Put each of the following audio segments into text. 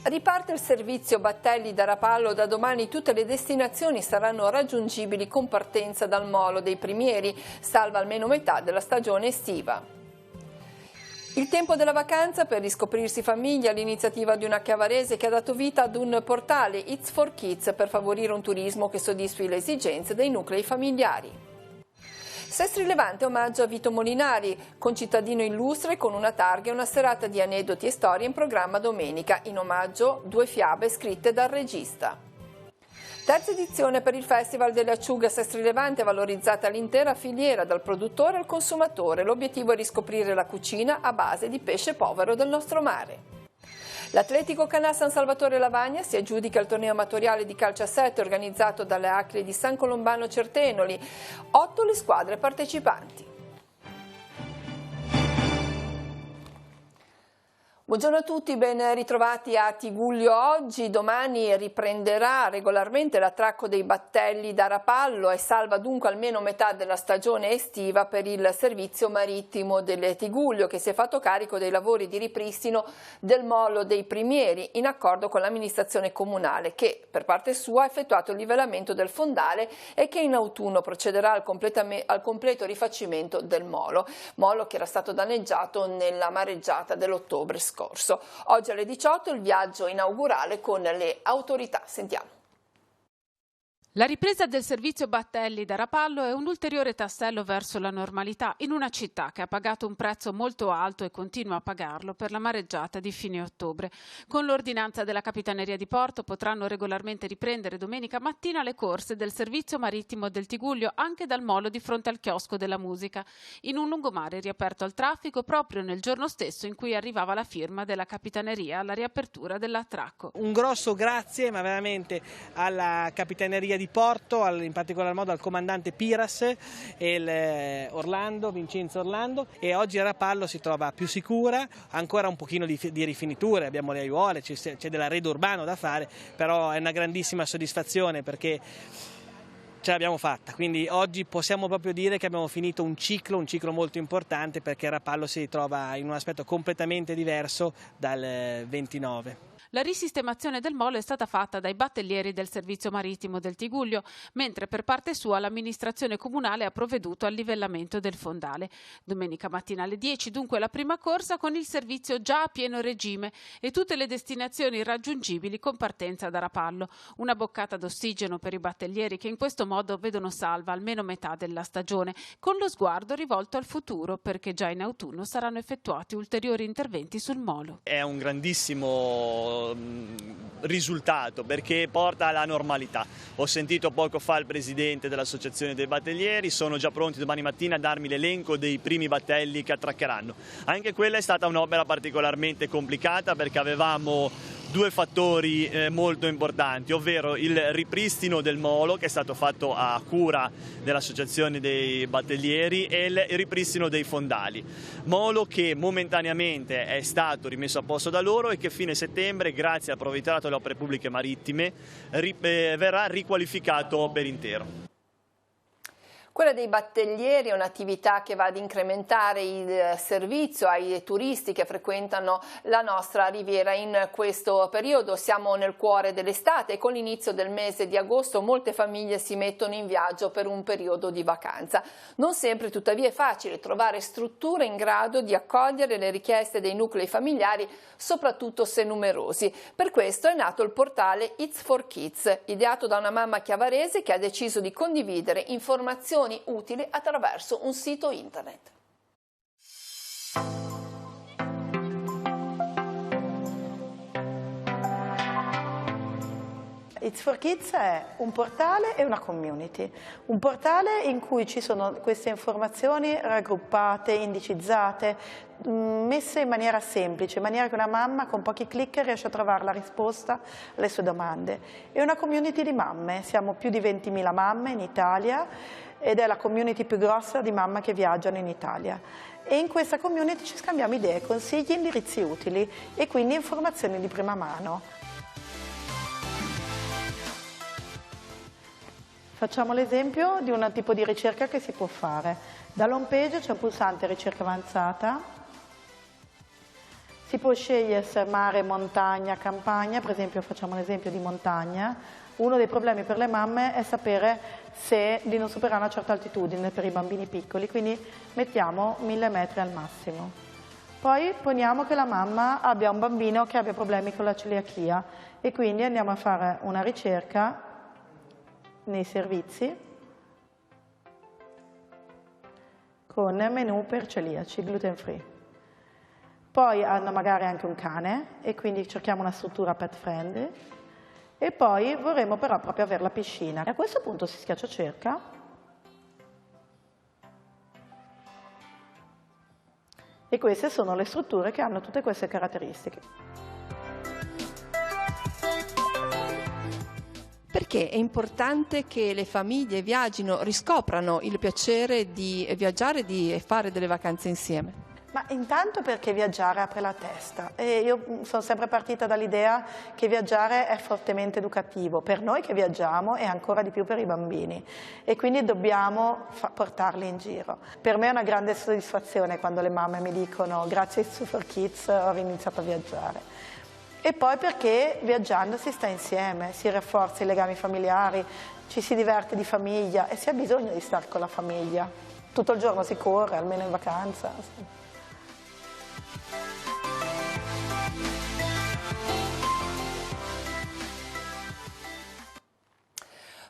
Riparte il servizio Battelli da Rapallo. Da domani tutte le destinazioni saranno raggiungibili con partenza dal Molo dei Primieri, salva almeno metà della stagione estiva. Il tempo della vacanza per riscoprirsi famiglia, l'iniziativa di una chiavarese che ha dato vita ad un portale It's for Kids per favorire un turismo che soddisfi le esigenze dei nuclei familiari. Sestri Levante omaggio a Vito Molinari, concittadino illustre con una targa e una serata di aneddoti e storie in programma domenica. In omaggio 2 fiabe scritte dal regista. Terza edizione per il Festival delle Acciughe Sestri Levante, valorizzata l'intera filiera dal produttore al consumatore. L'obiettivo è riscoprire la cucina a base di pesce povero del nostro mare. L'Atletico Canà San Salvatore Lavagna si aggiudica il torneo amatoriale di calcio a 7 organizzato dalle Acre di San Colombano Certenoli. 8 le squadre partecipanti. Buongiorno a tutti, ben ritrovati a Tigullio oggi. Domani riprenderà regolarmente l'attracco dei battelli da Rapallo e salva dunque almeno metà della stagione estiva per il servizio marittimo del Tigullio, che si è fatto carico dei lavori di ripristino del Molo dei Primieri in accordo con l'amministrazione comunale, che per parte sua ha effettuato il livellamento del fondale e che in autunno procederà al completo rifacimento del molo che era stato danneggiato nella mareggiata dell'ottobre scorso. Oggi alle 18 il viaggio inaugurale con le autorità. Sentiamo. La ripresa del servizio Battelli da Rapallo è un ulteriore tassello verso la normalità in una città che ha pagato un prezzo molto alto e continua a pagarlo per la mareggiata di fine ottobre. Con l'ordinanza della Capitaneria di Porto potranno regolarmente riprendere domenica mattina le corse del servizio marittimo del Tigullio anche dal molo di fronte al chiosco della musica, in un lungomare riaperto al traffico proprio nel giorno stesso in cui arrivava la firma della Capitaneria alla riapertura dell'attracco. Un grosso grazie, ma veramente alla Capitaneria di Porto, in particolar modo al comandante Piras e Vincenzo Orlando, e oggi a Rapallo si trova più sicura, ancora un pochino di rifiniture, abbiamo le aiuole, c'è dell'arredo urbano da fare, però è una grandissima soddisfazione perché ce l'abbiamo fatta, quindi oggi possiamo proprio dire che abbiamo finito un ciclo molto importante, perché Rapallo si trova in un aspetto completamente diverso dal 29. La risistemazione del molo è stata fatta dai battellieri del servizio marittimo del Tigullio, mentre per parte sua l'amministrazione comunale ha provveduto al livellamento del fondale. Domenica mattina alle 10 dunque la prima corsa con il servizio già a pieno regime e tutte le destinazioni raggiungibili con partenza da Rapallo. Una boccata d'ossigeno per i battellieri che in questo modo vedono salva almeno metà della stagione, con lo sguardo rivolto al futuro, perché già in autunno saranno effettuati ulteriori interventi sul molo. È un grandissimo risultato perché porta alla normalità. Ho sentito poco fa il presidente dell'associazione dei battellieri, sono già pronti domani mattina a darmi l'elenco dei primi battelli che attraccheranno. Anche quella è stata un'opera particolarmente complicata perché avevamo 2 fattori molto importanti, ovvero il ripristino del molo, che è stato fatto a cura dell'associazione dei battellieri, e il ripristino dei fondali. Molo che momentaneamente è stato rimesso a posto da loro e che fine settembre, grazie al provveditorato delle opere pubbliche marittime, verrà riqualificato per intero. Quella dei battellieri è un'attività che va ad incrementare il servizio ai turisti che frequentano la nostra riviera in questo periodo. Siamo nel cuore dell'estate e con l'inizio del mese di agosto molte famiglie si mettono in viaggio per un periodo di vacanza. Non sempre tuttavia è facile trovare strutture in grado di accogliere le richieste dei nuclei familiari, soprattutto se numerosi. Per questo è nato il portale It's for Kids, ideato da una mamma chiavarese che ha deciso di condividere informazioni utili attraverso un sito internet. It's for Kids è un portale e una community, un portale in cui ci sono queste informazioni raggruppate, indicizzate, messe in maniera semplice, in maniera che una mamma con pochi clic riesce a trovare la risposta alle sue domande. È una community di mamme, siamo più di 20.000 mamme in Italia ed è la community più grossa di mamme che viaggiano in Italia. E in questa community ci scambiamo idee, consigli, indirizzi utili e quindi informazioni di prima mano. Facciamo l'esempio di un tipo di ricerca che si può fare. Dall'home page c'è un pulsante ricerca avanzata, Si può scegliere se mare, montagna, campagna, per esempio facciamo un esempio di montagna. Uno dei problemi per le mamme è sapere se di non superare una certa altitudine per i bambini piccoli, quindi mettiamo 1000 metri al massimo. Poi poniamo che la mamma abbia un bambino che abbia problemi con la celiachia e quindi andiamo a fare una ricerca nei servizi con menù per celiaci, gluten free. Poi hanno magari anche un cane e quindi cerchiamo una struttura pet friendly e poi vorremmo però proprio avere la piscina. E a questo punto si schiaccia cerca e queste sono le strutture che hanno tutte queste caratteristiche. Perché è importante che le famiglie viaggino, riscoprano il piacere di viaggiare e di fare delle vacanze insieme? Ma intanto perché viaggiare apre la testa e io sono sempre partita dall'idea che viaggiare è fortemente educativo, per noi che viaggiamo e ancora di più per i bambini e quindi dobbiamo portarli in giro. Per me è una grande soddisfazione quando le mamme mi dicono grazie a Super4Kids ho iniziato a viaggiare. E poi perché viaggiando si sta insieme, si rafforza i legami familiari, ci si diverte di famiglia e si ha bisogno di stare con la famiglia. Tutto il giorno si corre, almeno in vacanza.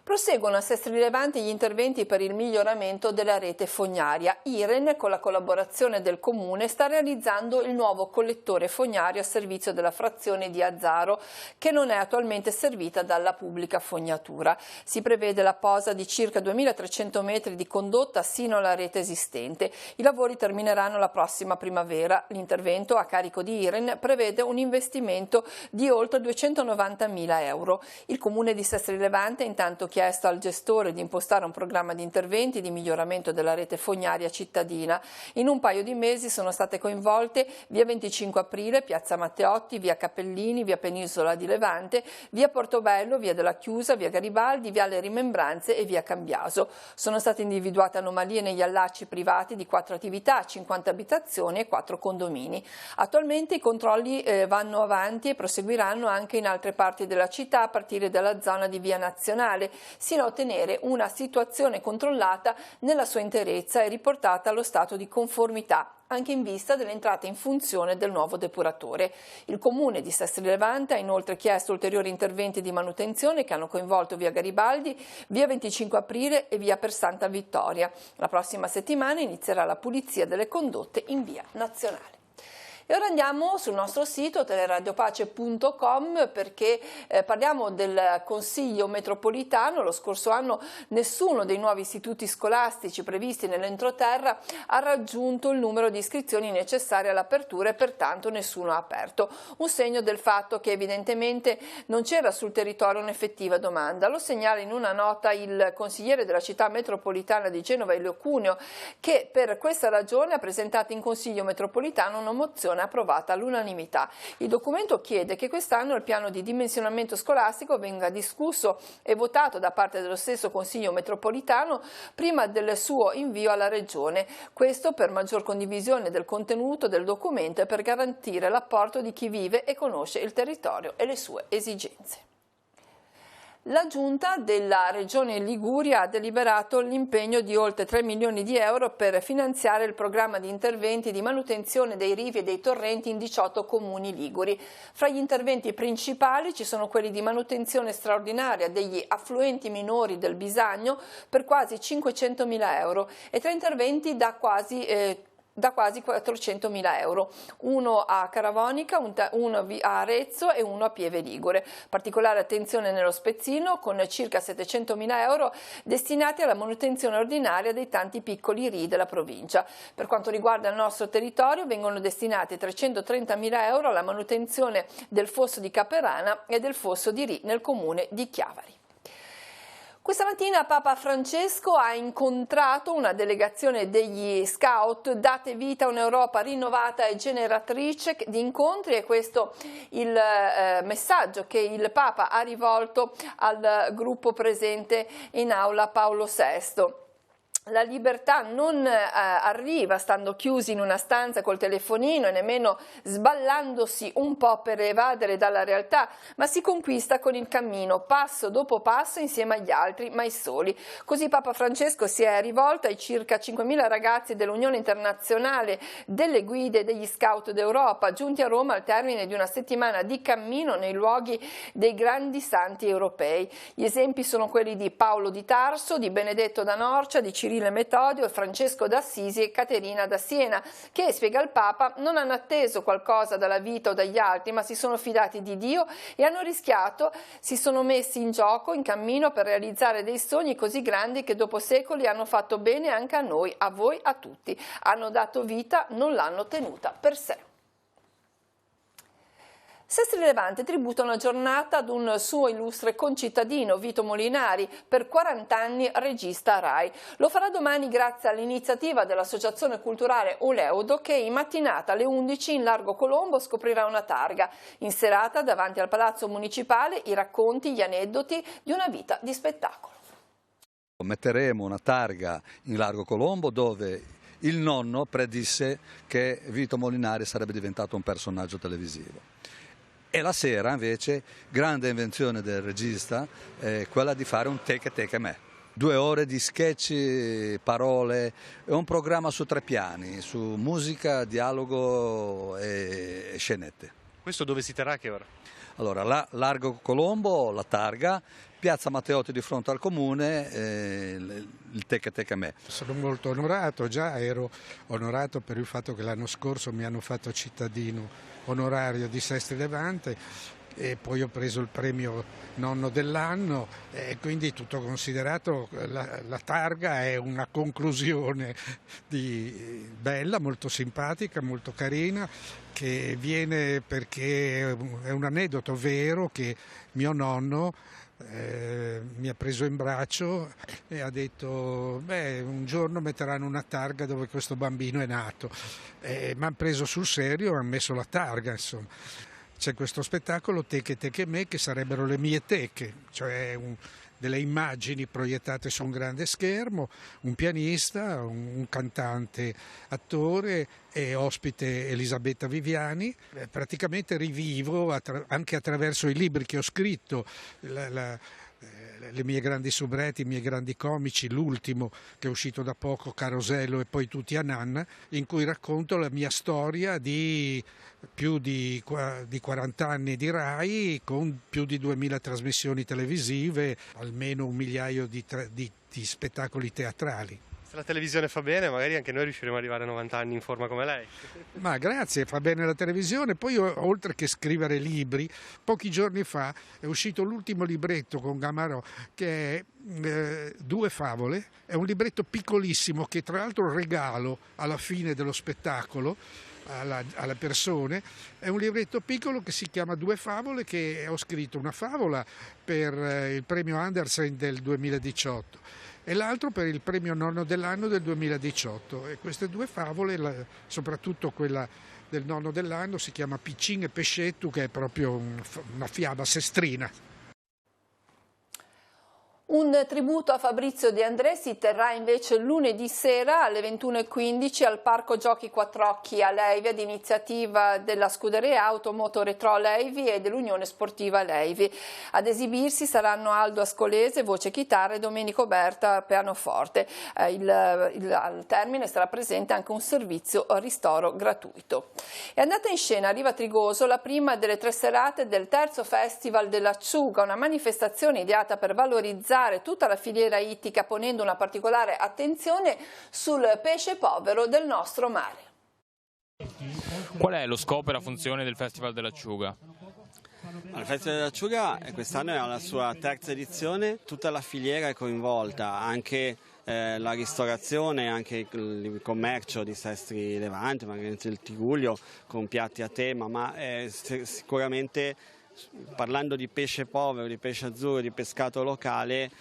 Proseguono a Sestri Levante gli interventi per il miglioramento della rete fognaria. Iren, con la collaborazione del Comune, sta realizzando il nuovo collettore fognario a servizio della frazione di Azzaro, che non è attualmente servita dalla pubblica fognatura. Si prevede la posa di circa 2300 metri di condotta sino alla rete esistente. I lavori termineranno la prossima primavera. L'intervento, a carico di Iren, prevede un investimento di oltre 290.000 euro. Il Comune di Sestri Levante ha intanto chiesto al gestore di impostare un programma di interventi di miglioramento della rete fognaria cittadina. In un paio di mesi sono state coinvolte via 25 Aprile, piazza Matteotti, via Cappellini, via Penisola di Levante, via Portobello, via della Chiusa, via Garibaldi, via Le Rimembranze e via Cambiaso. Sono state individuate anomalie negli allacci privati di 4 attività, 50 abitazioni e 4 condomini. Attualmente i controlli vanno avanti e proseguiranno anche in altre parti della città a partire dalla zona di via Nazionale, sino a ottenere una situazione controllata nella sua interezza e riportata allo stato di conformità, anche in vista dell'entrata in funzione del nuovo depuratore. Il Comune di Sestri Levante ha inoltre chiesto ulteriori interventi di manutenzione che hanno coinvolto via Garibaldi, via 25 Aprile e via per Santa Vittoria. La prossima settimana inizierà la pulizia delle condotte in via Nazionale. E ora andiamo sul nostro sito teleradiopace.com perché parliamo del Consiglio metropolitano. Lo scorso anno nessuno dei nuovi istituti scolastici previsti nell'entroterra ha raggiunto il numero di iscrizioni necessarie all'apertura e pertanto nessuno ha aperto. Un segno del fatto che evidentemente non c'era sul territorio un'effettiva domanda. Lo segnala in una nota il consigliere della città metropolitana di Genova, Elio Cuneo, che per questa ragione ha presentato in Consiglio metropolitano una mozione approvata all'unanimità. Il documento chiede che quest'anno il piano di dimensionamento scolastico venga discusso e votato da parte dello stesso Consiglio metropolitano prima del suo invio alla Regione. Questo per maggior condivisione del contenuto del documento e per garantire l'apporto di chi vive e conosce il territorio e le sue esigenze. La Giunta della Regione Liguria ha deliberato l'impegno di oltre 3 milioni di euro per finanziare il programma di interventi di manutenzione dei rivi e dei torrenti in 18 comuni liguri. Fra gli interventi principali ci sono quelli di manutenzione straordinaria degli affluenti minori del Bisagno per quasi 500.000 euro e 3 interventi da quasi 400.000 euro, uno a Caravonica, uno a Arezzo e uno a Pieve Ligure. Particolare attenzione nello Spezzino con circa 700.000 euro destinati alla manutenzione ordinaria dei tanti piccoli ri della provincia. Per quanto riguarda il nostro territorio vengono destinati 330.000 euro alla manutenzione del fosso di Caperana e del fosso di Ri nel comune di Chiavari. Questa mattina Papa Francesco ha incontrato una delegazione degli Scout. Date vita a un'Europa rinnovata e generatrice di incontri, e questo il messaggio che il Papa ha rivolto al gruppo presente in aula Paolo VI. La libertà non arriva stando chiusi in una stanza col telefonino e nemmeno sballandosi un po' per evadere dalla realtà, ma si conquista con il cammino, passo dopo passo insieme agli altri, mai soli. Così Papa Francesco si è rivolto ai circa 5.000 ragazzi dell'Unione Internazionale delle Guide degli Scout d'Europa, giunti a Roma al termine di una settimana di cammino nei luoghi dei grandi santi europei. Gli esempi sono quelli di Paolo di Tarso, di Benedetto da Norcia, di Cirillo e Metodio e Francesco d'Assisi e Caterina da Siena, che, spiega il Papa, non hanno atteso qualcosa dalla vita o dagli altri, ma si sono fidati di Dio e hanno rischiato, si sono messi in gioco, in cammino per realizzare dei sogni così grandi che dopo secoli hanno fatto bene anche a noi, a voi, a tutti. Hanno dato vita, non l'hanno tenuta per sé. Sestri Levante tributa una giornata ad un suo illustre concittadino, Vito Molinari, per 40 anni regista RAI. Lo farà domani grazie all'iniziativa dell'Associazione Culturale Oleudo, che in mattinata alle 11 in Largo Colombo scoprirà una targa. In serata, davanti al Palazzo Municipale, i racconti, gli aneddoti di una vita di spettacolo. Metteremo una targa in Largo Colombo dove il nonno predisse che Vito Molinari sarebbe diventato un personaggio televisivo. E la sera invece, grande invenzione del regista, è quella di fare un Teche me. 2 ore di sketch, parole, è un programma su 3 piani, su musica, dialogo e scenette. Questo dove si terrà, a che ora? Allora, Largo Colombo, la targa, Piazza Matteotti di fronte al comune, il Teche me. Sono molto onorato, già ero onorato per il fatto che l'anno scorso mi hanno fatto cittadino onorario di Sestri Levante e poi ho preso il premio nonno dell'anno e quindi tutto considerato la targa è una conclusione bella, molto simpatica, molto carina, che viene perché è un aneddoto vero che mio nonno mi ha preso in braccio e ha detto un giorno metteranno una targa dove questo bambino è nato, mi hanno preso sul serio e hanno messo la targa, insomma. C'è questo spettacolo Teche me, che sarebbero le mie teche, cioè delle immagini proiettate su un grande schermo, un pianista, un cantante, attore e ospite Elisabetta Viviani. Praticamente rivivo anche attraverso i libri che ho scritto le mie grandi soubrette, i miei grandi comici, l'ultimo che è uscito da poco, Carosello e poi Tutti a Nanna, in cui racconto la mia storia di più di 40 anni di RAI, con più di 2000 trasmissioni televisive, almeno 1 migliaio di spettacoli teatrali. Se la televisione fa bene, magari anche noi riusciremo ad arrivare a 90 anni in forma come lei. Ma grazie, fa bene la televisione. Poi oltre che scrivere libri, pochi giorni fa è uscito l'ultimo libretto con Gamarò, che è 2 favole. È un libretto piccolissimo che tra l'altro regalo alla fine dello spettacolo alle persone. È un libretto piccolo che si chiama 2 favole, che ho scritto una favola per il premio Andersen del 2018 e l'altro per il premio nonno dell'anno del 2018, e queste 2 favole, soprattutto quella del nonno dell'anno, si chiama Piccin e Pescettu, che è proprio una fiaba sestrina. Un tributo a Fabrizio De André si terrà invece lunedì sera alle 21:15 al Parco Giochi Quattrocchi a Levi, ad iniziativa della Scuderia Automoto Retro Levi e dell'Unione Sportiva Levi. Ad esibirsi saranno Aldo Ascolese, voce chitarra, e Domenico Berta, pianoforte. Al termine sarà presente anche un servizio ristoro gratuito. È andata in scena a Riva Trigoso la prima delle 3 serate del terzo Festival dell'Acciuga, una manifestazione ideata per valorizzare tutta la filiera ittica, ponendo una particolare attenzione sul pesce povero del nostro mare. Qual è lo scopo e la funzione del Festival dell'Acciuga? Il Festival dell'Acciuga quest'anno è alla sua 3ª edizione, tutta la filiera è coinvolta, anche la ristorazione, anche il commercio di Sestri Levante, magari il Tigullio con piatti a tema, ma sicuramente parlando di pesce povero, di pesce azzurro, di pescato locale,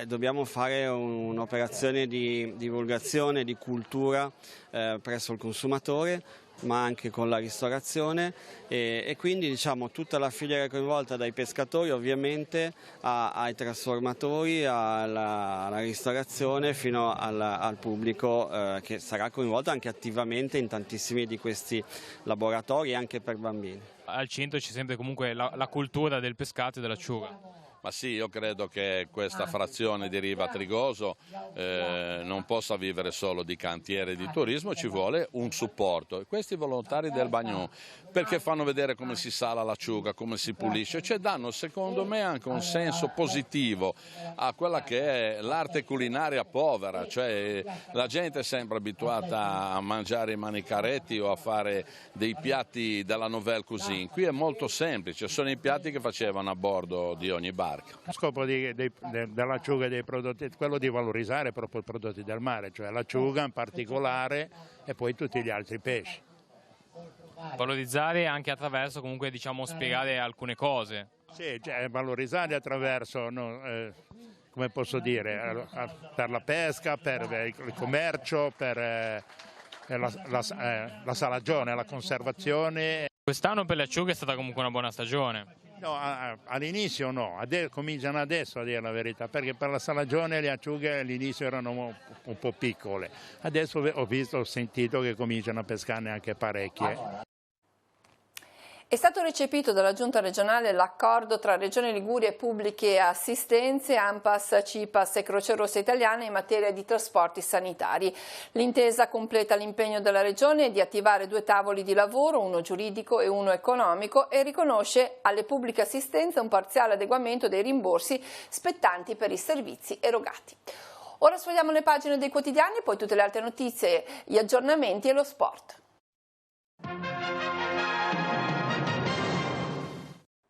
dobbiamo fare un'operazione di divulgazione, di cultura presso il consumatore, ma anche con la ristorazione e quindi diciamo tutta la filiera coinvolta, dai pescatori ovviamente ai trasformatori, alla ristorazione fino al pubblico che sarà coinvolto anche attivamente in tantissimi di questi laboratori anche per bambini. Al centro ci sempre comunque la cultura del pescato e dell'acciuga. Ma sì, io credo che questa frazione di Riva Trigoso non possa vivere solo di cantiere di turismo, ci vuole un supporto. E questi volontari del Bagnon, perché fanno vedere come si sala l'acciuga, come si pulisce, cioè danno secondo me anche un senso positivo a quella che è l'arte culinaria povera, cioè la gente è sempre abituata a mangiare i manicaretti o a fare dei piatti della nouvelle cuisine. Qui è molto semplice, sono i piatti che facevano a bordo di ogni barca. Lo scopo dell'acciuga e dei prodotti è quello di valorizzare proprio i prodotti del mare, cioè l'acciuga in particolare e poi tutti gli altri pesci. Valorizzare anche attraverso comunque diciamo spiegare alcune cose. Sì, cioè, valorizzare attraverso, come posso dire, per la pesca, per il commercio, per la salagione, la conservazione. Quest'anno per le acciughe è stata comunque una buona stagione. No, all'inizio no, cominciano adesso a dire la verità, perché per la salagione le acciughe all'inizio erano un po' piccole, adesso ho sentito che cominciano a pescarne anche parecchie. È stato recepito dalla Giunta regionale l'accordo tra Regione Liguria e Pubbliche Assistenze, ANPAS, CIPAS e Croce Rossa Italiana in materia di trasporti sanitari. L'intesa completa l'impegno della Regione di attivare 2 tavoli di lavoro, uno giuridico e uno economico, e riconosce alle Pubbliche Assistenze un parziale adeguamento dei rimborsi spettanti per i servizi erogati. Ora sfogliamo le pagine dei quotidiani, poi tutte le altre notizie, gli aggiornamenti e lo sport.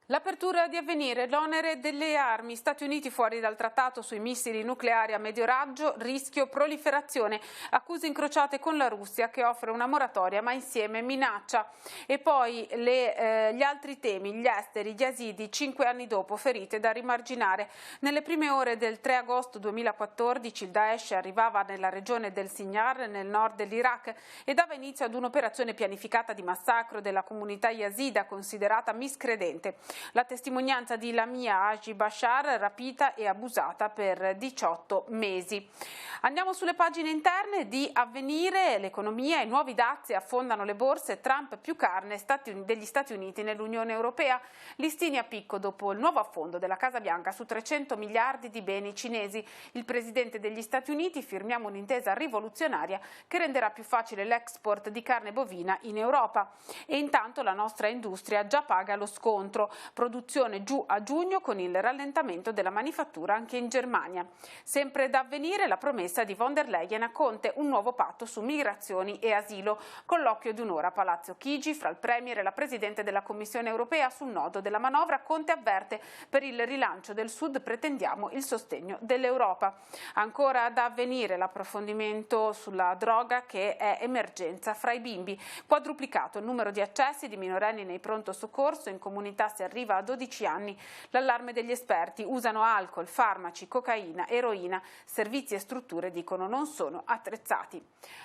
L'apertura di Avvenire, l'onere delle armi, Stati Uniti fuori dal trattato sui missili nucleari a medio raggio, rischio proliferazione, accuse incrociate con la Russia che offre una moratoria ma insieme minaccia. E poi gli altri temi, gli esteri, gli asidi, 5 anni dopo, ferite da rimarginare. Nelle prime ore del 3 agosto 2014 il Daesh arrivava nella regione del Sinjar, nel nord dell'Iraq, e dava inizio ad un'operazione pianificata di massacro della comunità yazida considerata miscredente. La testimonianza di Lamia Haji Bashar, rapita e abusata per 18 mesi. Andiamo sulle pagine interne di Avvenire, l'economia, i nuovi dazi affondano le borse, Trump più carne degli Stati Uniti nell'Unione Europea, listini a picco dopo il nuovo affondo della Casa Bianca su 300 miliardi di beni cinesi. Il presidente degli Stati Uniti: firmiamo un'intesa rivoluzionaria che renderà più facile l'export di carne bovina in Europa. E intanto la nostra industria già paga lo scontro. Produzione giù a giugno con il rallentamento della manifattura anche in Germania. Sempre da Avvenire la promessa di von der Leyen a Conte, un nuovo patto su migrazioni e asilo. Colloquio di un'ora a Palazzo Chigi fra il Premier e la Presidente della Commissione Europea sul nodo della manovra. Conte avverte: per il rilancio del Sud pretendiamo il sostegno dell'Europa. Ancora da Avvenire l'approfondimento sulla droga che è emergenza fra i bimbi. Quadruplicato il numero di accessi di minorenni nei pronto soccorso, in comunità si arriva a 12 anni. L'allarme degli esperti: usano alcol, farmaci, cocaina, eroina, servizi e strutture dicono non sono attrezzati.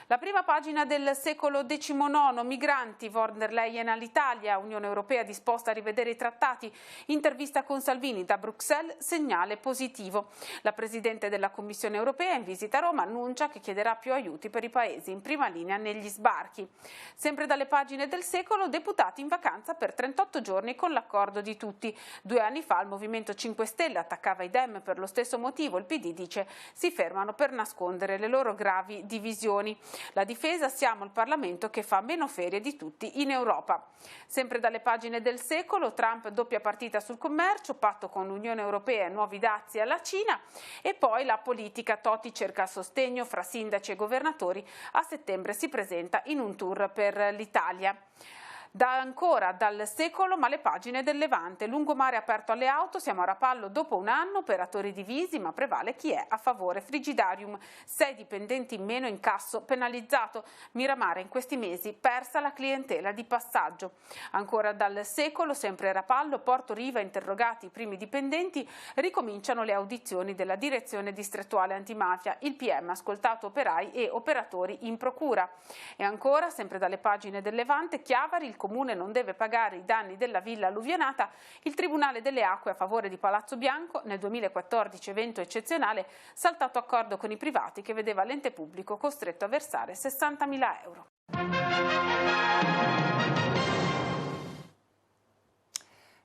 La prima pagina del Secolo XIX, migranti, von der Leyen all'Italia, Unione Europea disposta a rivedere i trattati, intervista con Salvini da Bruxelles, segnale positivo. La Presidente della Commissione Europea in visita a Roma annuncia che chiederà più aiuti per i paesi in prima linea negli sbarchi. Sempre dalle pagine del Secolo, deputati in vacanza per 38 giorni con l'accordo di tutti. 2 anni fa il Movimento 5 Stelle attaccava i Dem per lo stesso motivo, il PD dice si fermano per nascondere le loro gravi divisioni. La difesa: siamo il Parlamento che fa meno ferie di tutti in Europa. Sempre dalle pagine del Secolo, Trump doppia partita sul commercio, patto con l'Unione Europea e nuovi dazi alla Cina. E poi la politica, Toti cerca sostegno fra sindaci e governatori, a settembre si presenta in un tour per l'Italia. Ancora dal secolo, ma le pagine del Levante. Lungomare aperto alle auto, siamo a Rapallo dopo un anno, operatori divisi, ma prevale chi è a favore. Frigidarium, 6 dipendenti in meno, incasso penalizzato. Miramare in questi mesi persa la clientela di passaggio. Ancora dal secolo, sempre a Rapallo, Porto Riva, interrogati i primi dipendenti, ricominciano le audizioni della direzione distrettuale antimafia. Il PM ha ascoltato operai e operatori in procura. E ancora, sempre dalle pagine del Levante, Chiavari, il Comune non deve pagare i danni della villa alluvionata, il Tribunale delle Acque a favore di Palazzo Bianco, nel 2014 evento eccezionale, saltato accordo con i privati che vedeva l'ente pubblico costretto a versare 60.000 euro.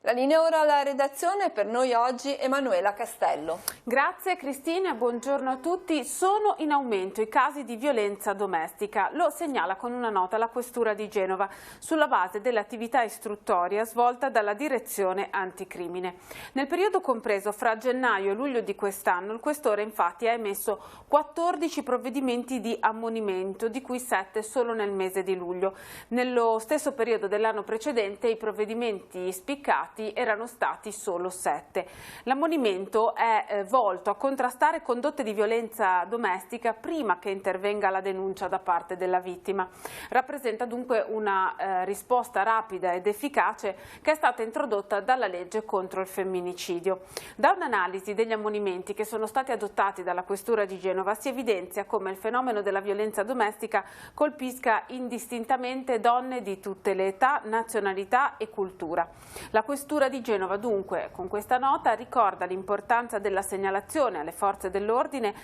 La linea ora alla redazione, per noi oggi Emanuela Castello. Grazie Cristina, buongiorno a tutti. Sono in aumento i casi di violenza domestica, lo segnala con una nota la Questura di Genova, sulla base dell'attività istruttoria svolta dalla Direzione Anticrimine. Nel periodo compreso fra gennaio e luglio di quest'anno, il Questore infatti ha emesso 14 provvedimenti di ammonimento, di cui 7 solo nel mese di luglio. Nello stesso periodo dell'anno precedente i provvedimenti spiccati erano stati solo 7. L'ammonimento è volto a contrastare condotte di violenza domestica prima che intervenga la denuncia da parte della vittima. Rappresenta dunque una risposta rapida ed efficace che è stata introdotta dalla legge contro il femminicidio. Da un'analisi degli ammonimenti che sono stati adottati dalla Questura di Genova si evidenzia come il fenomeno della violenza domestica colpisca indistintamente donne di tutte le età, nazionalità e cultura. La Questura di Genova dunque con questa nota ricorda l'importanza della segnalazione alle forze dell'ordine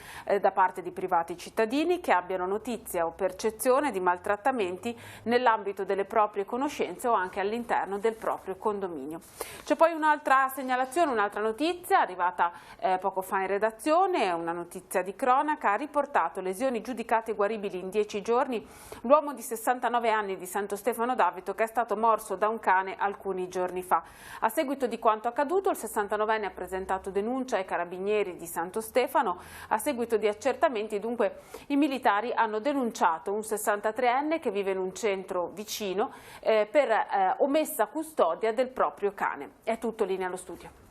da parte di privati cittadini che abbiano notizia o percezione di maltrattamenti nell'ambito delle proprie conoscenze o anche all'interno del proprio condominio. C'è poi un'altra segnalazione, un'altra notizia arrivata poco fa in redazione, una notizia di cronaca: ha riportato lesioni giudicate guaribili in 10 giorni l'uomo di 69 anni di Santo Stefano d'Avito che è stato morso da un cane alcuni giorni fa. A seguito di quanto accaduto, il 69enne ha presentato denuncia ai carabinieri di Santo Stefano. A seguito di accertamenti, dunque, i militari hanno denunciato un 63enne che vive in un centro vicino per omessa custodia del proprio cane. È tutto, linea allo studio.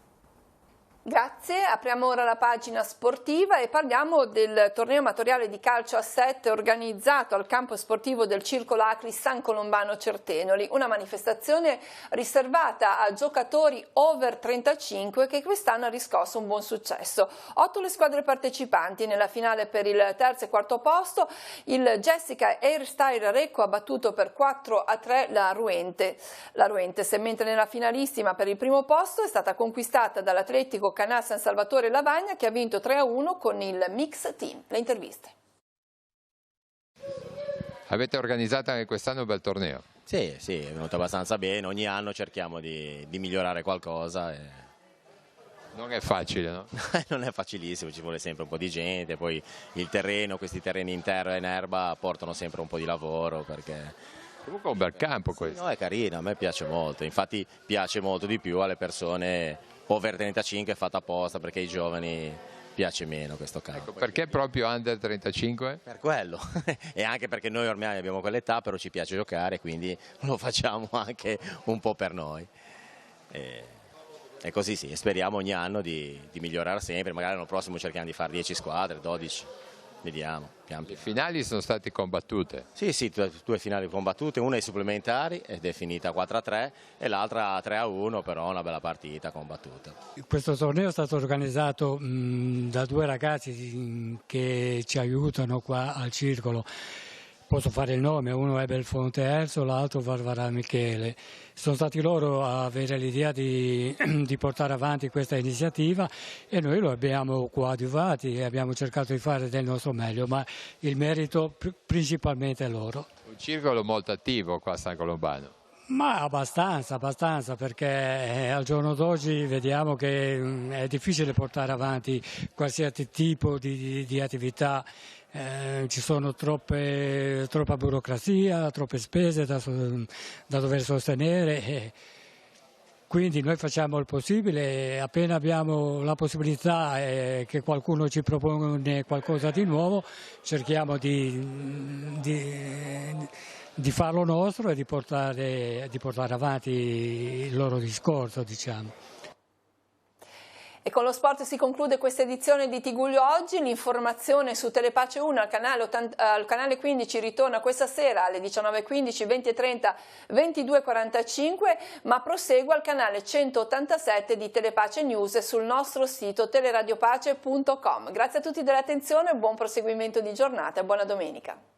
Grazie, apriamo ora la pagina sportiva e parliamo del torneo amatoriale di calcio a 7 organizzato al campo sportivo del Circolo Acri San Colombano Certenoli, una manifestazione riservata a giocatori over 35 che quest'anno ha riscosso un buon successo. 8 le squadre partecipanti, nella finale per il terzo e quarto posto il Jessica Airstyle Recco ha battuto per 4-3 la Ruentes, mentre nella finalissima per il primo posto è stata conquistata dall'Atletico Canà San Salvatore Lavagna che ha vinto 3-1 con il Mix Team. Le interviste. Avete organizzato anche quest'anno un bel torneo? Sì, è venuto abbastanza bene, ogni anno cerchiamo di migliorare qualcosa. Non è facile, no? Non è facilissimo, ci vuole sempre un po' di gente, poi il terreno, questi terreni in terra e in erba portano sempre un po' di lavoro perché... Comunque è un bel campo questo. No, è carino, a me piace molto, infatti piace molto di più alle persone over 35, è fatta apposta perché ai giovani piace meno questo campo. Ecco, perché proprio under 35? Per quello, e anche perché noi ormai abbiamo quell'età, però ci piace giocare, quindi lo facciamo anche un po' per noi. E così sì, speriamo ogni anno di migliorare sempre, magari l'anno prossimo cerchiamo di fare 10 squadre, 12. Vediamo. Le finali sono state combattute? Sì, due finali combattute, una ai supplementari ed è finita 4-3 e l'altra 3-1, però una bella partita combattuta. Questo torneo è stato organizzato da 2 ragazzi che ci aiutano qua al circolo. Posso fare il nome, uno è Belfonte Elso, l'altro Varvara Michele. Sono stati loro a avere l'idea di portare avanti questa iniziativa e noi lo abbiamo coadiuvati e abbiamo cercato di fare del nostro meglio, ma il merito principalmente è loro. Un circolo molto attivo qua a San Colombano. Ma abbastanza, perché al giorno d'oggi vediamo che è difficile portare avanti qualsiasi tipo di attività. Ci sono troppa burocrazia, troppe spese da dover sostenere, quindi noi facciamo il possibile e appena abbiamo la possibilità che qualcuno ci propone qualcosa di nuovo cerchiamo di di farlo nostro e di portare avanti il loro discorso, diciamo. E con lo sport si conclude questa edizione di Tigullio Oggi. L'informazione su Telepace 1 al canale 15 ritorna questa sera alle 19.15, 20.30, 22.45, ma prosegue al canale 187 di Telepace News e sul nostro sito teleradiopace.com. Grazie a tutti dell'attenzione, buon proseguimento di giornata e buona domenica.